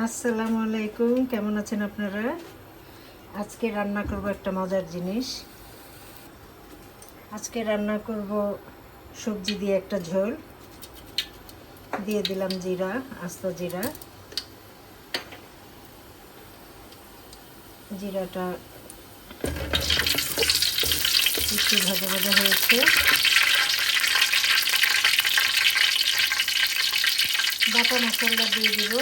আসসালামু আলাইকুম, কেমন আছেন আপনারা? আজকে রান্না করব একটা মজার জিনিস। আজকে রান্না করব সবজি দিয়ে একটা ঝোল। দিয়ে দিলাম জিরা, আস্ত জিরা। জিরাটা একটু ভাজা ভাজা হয়েছে। বাটা মশলা দিয়ে দিব,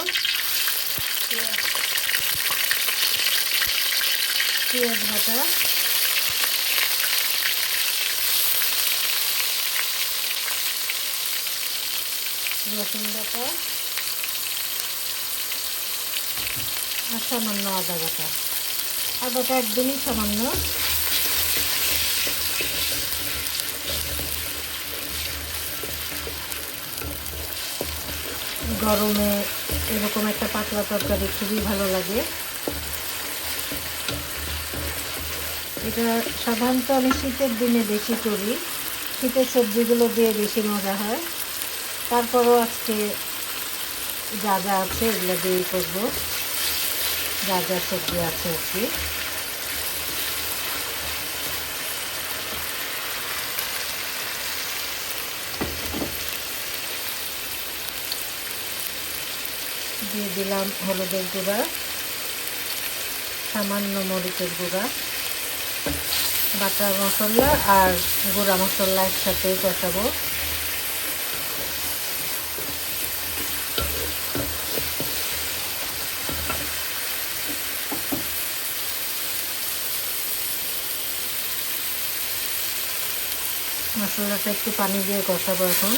পেঁয়াজ বাটা, রসুন বাটা আর সামান্য আদা বাটা। আদাটা একদমই সামান্য। গরমে এরকম একটা পাতলা তরকারি খুবই ভালো লাগে। এটা সাধারণত আমি শীতের দিনে বেশি করি, শীতের সবজিগুলো দিয়ে বেশি মজা হয়। তারপরও আজকে যা যা আছে এগুলো দিয়েই করবো, যা যা সবজি আছে আর কি। দিয়ে দিলাম হলুদের গুঁড়া, সামান্য মরিচের গুঁড়া, বাটা মশলা আর গুঁড়া মশলা একসাথেই কষাবো। মশলাটা একটু পানি দিয়ে কষাবো এখন।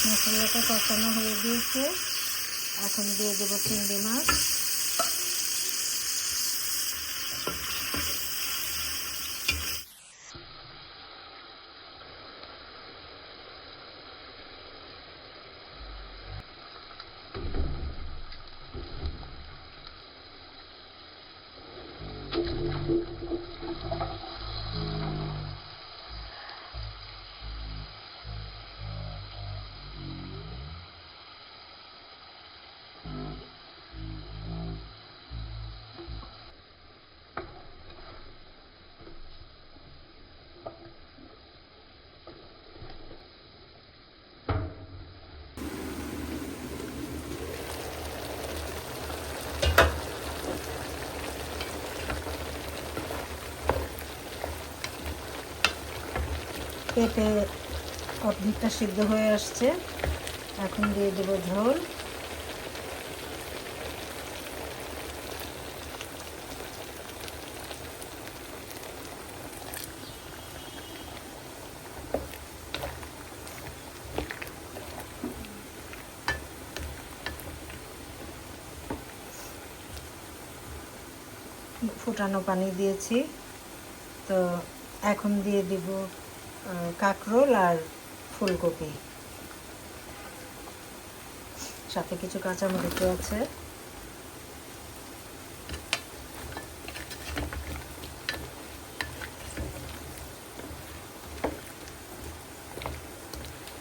মশলাটা কষানো হয়ে গিয়েছে, এখন দিয়ে দেবো চিংড়ি মাছ। পেঁপে অর্ধেকটা সিদ্ধ হয়ে আসছে, এখন দিয়ে দেবো ঝোল। ফুটানো পানি দিয়েছি, তো এখন দিয়ে দিব কাঁকরোল আর ফুলকপি, সাথে কিছু কাঁচামরিচও আছে।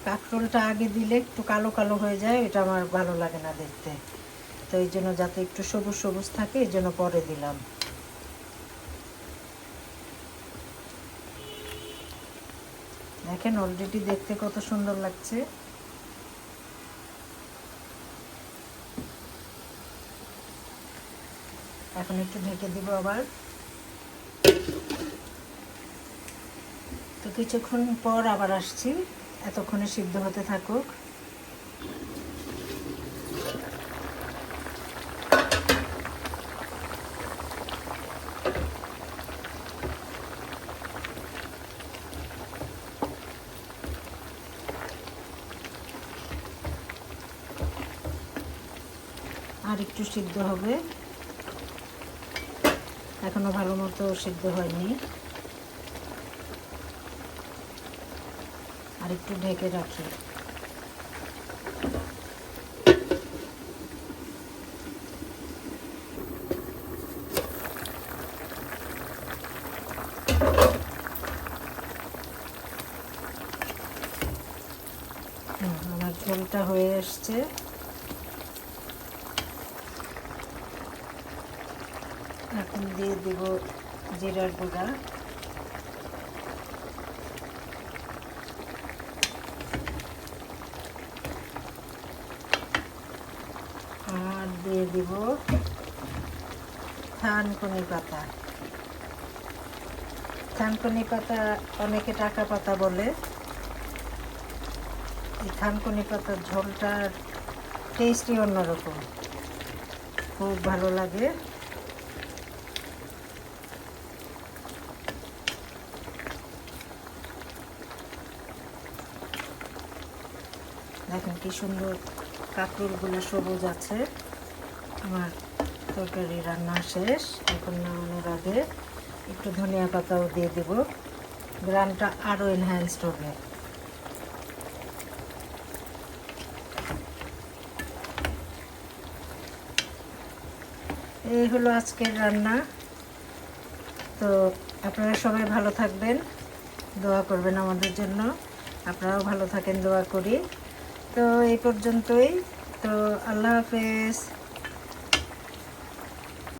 কাঁকরোলটা আগে দিলে একটু কালো কালো হয়ে যায়, এটা আমার ভালো লাগে না দেখতে, তো এই জন্য যাতে একটু সবুজ সবুজ থাকে এই জন্য পরে দিলাম। দেখেন অলরেডি দেখতে কত সুন্দর লাগছে। এখন একটু ঢেকে দিব আবার। তো কিছুক্ষণ পর আবার আসছি, এতক্ষণে সিদ্ধ হতে থাকুক। আর একটু সিদ্ধ হবে। এখনো ভালো মতো সিদ্ধ হয়নি, আর একটু ঢেকে রাখি। আমার ঝোলটা হয়ে এসছে। এখন দিয়ে দেব জিরার গুঁড়া, আর দিয়ে দিব থানকুনি পাতা। থানকুনি পাতা অনেকে টাকা পাতা বলে। এই থানকুনি পাতার ঝোলটার টেস্টই অন্যরকম, খুব ভালো লাগে। দেখেন কি সুন্দর কাঁকরোলগুলো সবুজ আছে। আমার তরকারি রান্না শেষ। এখন নামানোর আগে একটু ধনিয়া পাতাও দিয়ে দেব, গ্রানটা আরও এনহ্যান্সড হবে। এই হলো আজকের রান্না। তো আপনারা সবাই ভালো থাকবেন, দোয়া করবেন আমাদের জন্য। আপনারাও ভালো থাকেন, দোয়া করি। তো এই পর্যন্তই। তো আল্লাহ হাফেজ।